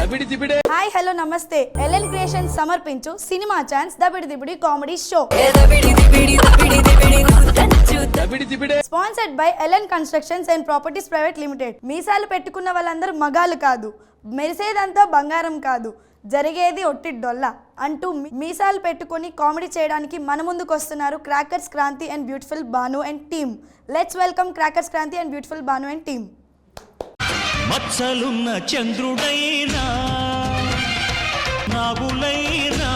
Hi hello నమస్తే LN creations సమర్పించు cinema chance దబిడి దిబిడి comedy show sponsored by LN constructions and properties private limited. మీసాలు పెట్టుకున్న వాళ్ళందరూ మగాలు కాదు, మెరిసేదంతా బంగారం కాదు, జరిగేది ఒట్టి డొల్ల అంటూ మీసాలు పెట్టుకొని కామెడీ చేయడానికి మన ముందుకు వస్తున్నారు crackers Kranti and beautiful Banu and team. Let's welcome crackers Kranti and beautiful Banu and team. మచ్చలున్న చంద్రుడైనా నాగులైనా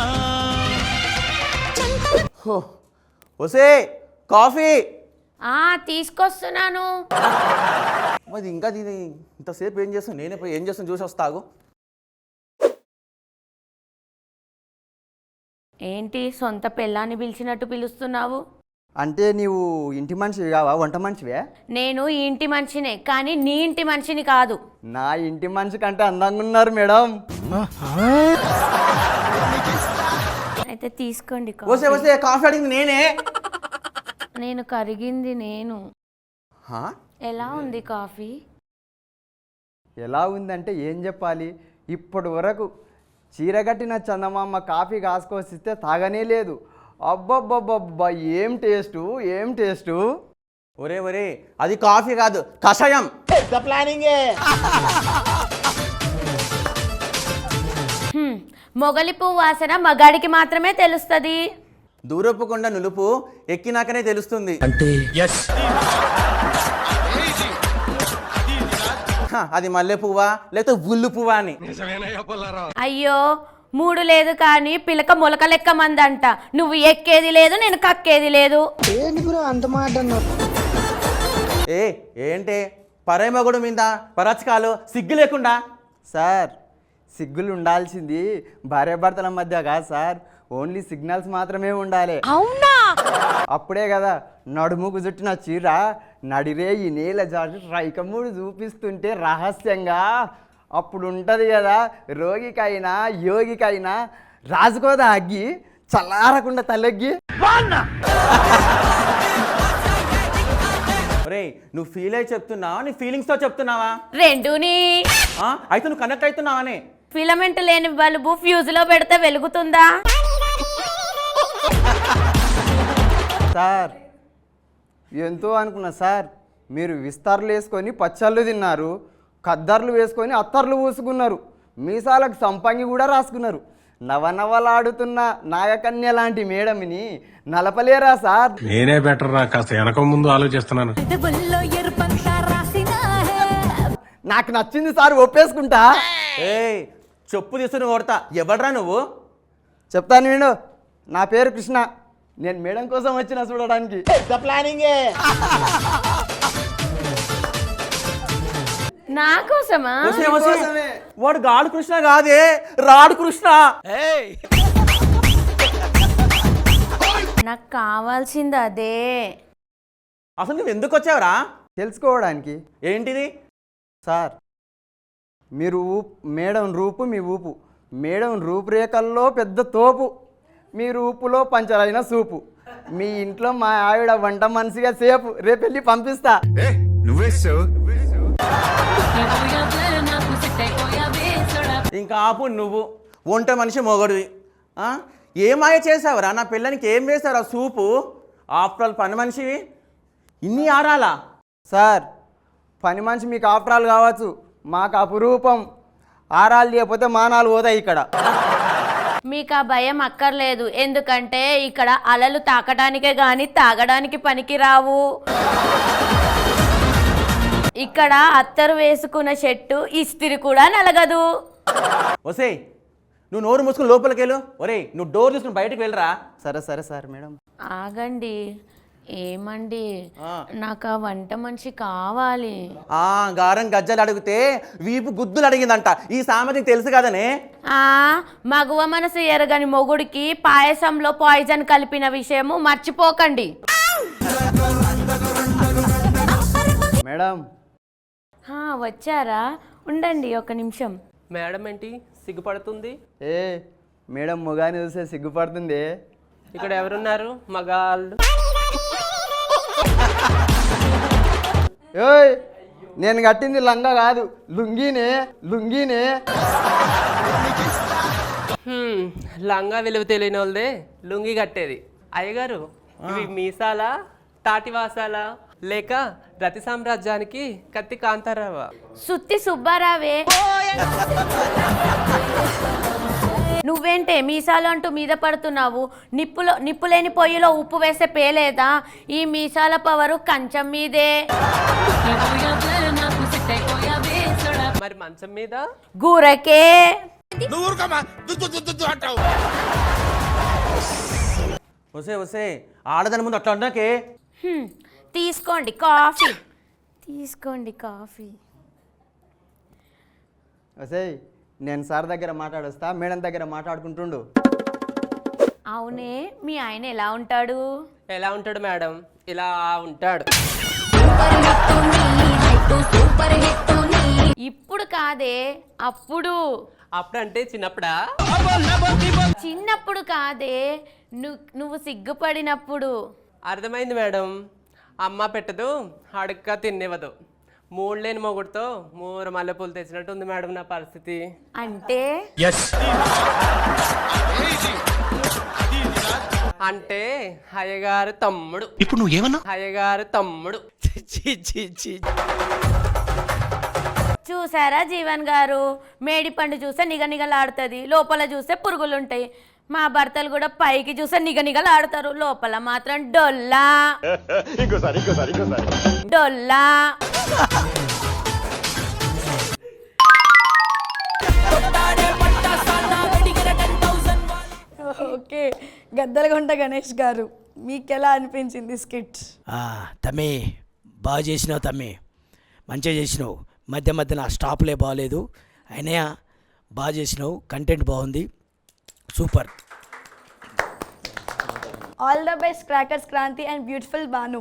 ఒసే కాఫీ తీసుకొస్తున్నాను. మరి ఇంకా దీని ఇంతసేపు ఏం చేస్తాను, నేనే పోయి ఏం చేస్తాను చూసి వస్తాగు. ఏంటి సొంత పెళ్ళాన్ని పిలిచినట్టు పిలుస్తున్నావు? అంటే నీవు ఇంటి మనిషివి కావా, వంట మనిషివే? నేను ఈ ఇంటి మనిషినే, కానీ నీ ఇంటి మనిషిని కాదు. నా ఇంటి మనిషి కంటే అందంగా ఉన్నారు మేడం. అయితే తీసుకోండి. వస్తే వస్తే కాఫీ అడిగింది నేనే. నేను కరిగింది నేను. హా? ఎలా ఉంది కాఫీ? ఎలా ఉందంటే ఏం చెప్పాలి, ఇప్పటి వరకు చీరగట్టిన చందమామ కాఫీ కాసుకొచ్చిస్తే తాగనే లేదు. అబ్బబ్బబ్బబ్బా ఏం టేస్టు, ఏం టేస్టు. ఒరే ఒరే అది కాఫీ కాదు, కషాయం. మొగలి పువ్వు వాసన మగాడికి మాత్రమే తెలుస్తుంది. దూరపు కొండ నులుపు ఎక్కినాకనే తెలుస్తుంది. అది మల్లె పువ్వా లేకపోతే ఉల్లు పువ్వా అని. అయ్యో మూడు లేదు కానీ పిలక మొలక లెక్క మందంట. నువ్వు ఎక్కేది లేదు, నేను కక్కేది లేదు. ఏంటే పరేమగుడు మీద పరచకాలు సిగ్గు లేకుండా. సార్ సిగ్గులు ఉండాల్సింది భార్యాభర్తల మధ్య కాదు సార్, ఓన్లీ సిగ్నల్స్ మాత్రమే ఉండాలి. అవునా? అప్పుడే కదా నడుముకు చుట్టిన చీర నడిరే ఈ నేల జాతి రైకముడు చూపిస్తుంటే రహస్యంగా అప్పుడు ఉంటుంది కదా, రోగికైనా యోగికైనా రాజుకోదా అగ్గి చల్లారకుండా తలెగ్గి. ఒరే నువ్వు ఫీల్ అయి చెప్తున్నావా, నీ ఫీలింగ్స్తో చెప్తున్నావా? రెండుని. అయితే నువ్వు కనెక్ట్ అవుతున్నావానే. ఫిలమెంట్ లేని బల్బు ఫ్యూజ్ లో పెడితే వెలుగుతుందా? సార్ ఎంతో అనుకున్నా సార్, మీరు విస్తార్లు వేసుకొని పచ్చళ్ళు తిన్నారు, కద్దర్లు వేసుకొని అత్తర్లు పూసుకున్నారు, మీసాలకు సంపంగి కూడా రాసుకున్నారు. నవనవలాడుతున్న నాగకన్య లాంటి మేడంని నలపలేరా సార్? నేనే బెటర్ రా, కాస్త వెనక ముందు ఆలోచిస్తున్నాను. నాకు నచ్చింది సార్, ఒప్పేసుకుంటా. చెప్పు తీసుకుని కొడతా. ఎవడ్రా నువ్వు? చెప్తాను నేను, నా పేరు కృష్ణ, నేను మేడం కోసం వచ్చిన చూడడానికి. నా కోసమా? వాడు గాడు కృష్ణ కాదే, రాడు కృష్ణ. నాకు కావాల్సింది అదే. అసలు నువ్వు ఎందుకు వచ్చావురా? తెలుసుకోవడానికి. ఏంటిది? సార్ మీరు మేడం రూపు మీ ఊపు, మేడం రూపురేఖల్లో పెద్ద తోపు, మీ రూపులో పంచరైన సూపు, మీ ఇంట్లో మా ఆవిడ వంట మనిషిగా సేపు, రేపు వెళ్ళి పంపిస్తా. ఇంకా ఆపు నువ్వు, వంట మనిషి మొగడువి. ఏమాయ చేసావురా? నా పిల్లనికి ఏం వేసావురా సూపు? ఆఫ్టర్ ఆల్ పని మనిషివి, ఇన్ని ఆరాలా? సార్ పని మనిషి మీకు ఆఫ్రాలు కావచ్చు, మాకు అపురూపం. ఆరాలు లేకపోతే మానాలు పోతాయి ఇక్కడ. మీకు ఆ భయం అక్కర్లేదు, ఎందుకంటే ఇక్కడ అలలు తాకడానికే గాని తాగడానికి పనికి రావు. ఇక్కడ అత్తరు వేసుకున్న చెట్టు ఇస్తిరి కూడా నలగదు. ఒసే నువ్వు నోరు మూసుకుని లోపలికి వెళ్ళు. ఒరే నువ్వు డోర్ తీసుకుని బయటకు వెళ్ళరా. సరే సరే సార్ మేడం. ఆగండి. ఏమండి, నాకు ఆ వంట మనిషి కావాలి. గారం గజ్జలు అడిగితే వీపు గుద్దులు అడిగిందంట. ఈ సామెతకి తెలుసు కదనే. మగువ మనసు ఎరగని మొగుడికి పాయసంలో పాయిజన్ కలిపిన విషయము మర్చిపోకండి. మేడం వచ్చారా? ఉండండి ఒక నిమిషం. మేడం ఏంటి సిగ్గుపడుతుంది? మేడం మొగాని చూస్తే సిగ్గుపడుతుంది. ఇక్కడ ఎవరున్నారు మగాళ్ళు? నేను కట్టింది లంగా కాదు, లుంగీనే. లంగా విలువ తెలియని వాళ్ళదే లుంగి కట్టేది. అయ్యగారు ఇవి మీసాలా, తాటివాసాలా, లేక రతి సామ్రాజ్యానికి కత్తి కాంతారావా? సుత్తి సుబ్బారావే. నువ్వేంటే మీసాలు అంటూ మీద పడుతున్నావు? నిప్పులేని పొయ్యిలో ఉప్పు వేస్తే పేలేదా? ఈ మీసాల పవరు కంచం మీదే. మరి మంచం మీద గూరకే. వసే వసే ఆడదాని ముందు అట్లా అన్నాకే. తీసుకోండి కాఫీ, తీసుకోండి కాఫీ. వసే నేను సార్ దగ్గర మాట్లాడొస్తా, మేడం దగ్గర మాట్లాడుకుంటుండు. అవునే, మీ ఆయన ఎలా ఉంటాడు? ఎలా ఉంటాడు మేడం? ఇలా ఉంటాడు. ఇప్పుడు కాదే, అప్పుడు. అప్పుడంటే చిన్నప్పుడా? చిన్నప్పుడు కాదే, నువ్వు సిగ్గుపడినప్పుడు. అర్థమైంది మేడం. అమ్మ పెట్టదు, అడక్క తినేవదు. మూడులేని మొగుడుతో మూర మల్లెపూలు తెచ్చినట్టు ఉంది మేడం నా పరిస్థితి. అంటే అంటే అయ్యగారు తమ్ముడు. ఇప్పుడు నువ్వేమన్నా అయ్యగారు తమ్ముడు. చూసారా జీవన్ గారు, మేడిపండు చూస్తే నిగనిగలాడుతుంది, లోపల చూస్తే పురుగులుంటాయి. మా భర్తలు కూడా పైకి చూస్తే నిగనిగలాడతారు, లోపల మాత్రం డొల్లా డొల్లా. ఓకే, గద్దలగుంట గణేష్ గారు, మీకు ఎలా అనిపించింది స్కిట్? తమ్మి బాగా చేసినావు తమ్మి, మంచిగా చేసినావు. మధ్య మధ్యన స్టాప్లే బాగాలేదు, అయినా బాగా చేసినావు. కంటెంట్ బాగుంది, super. All the best crackers Kranti and beautiful Banu.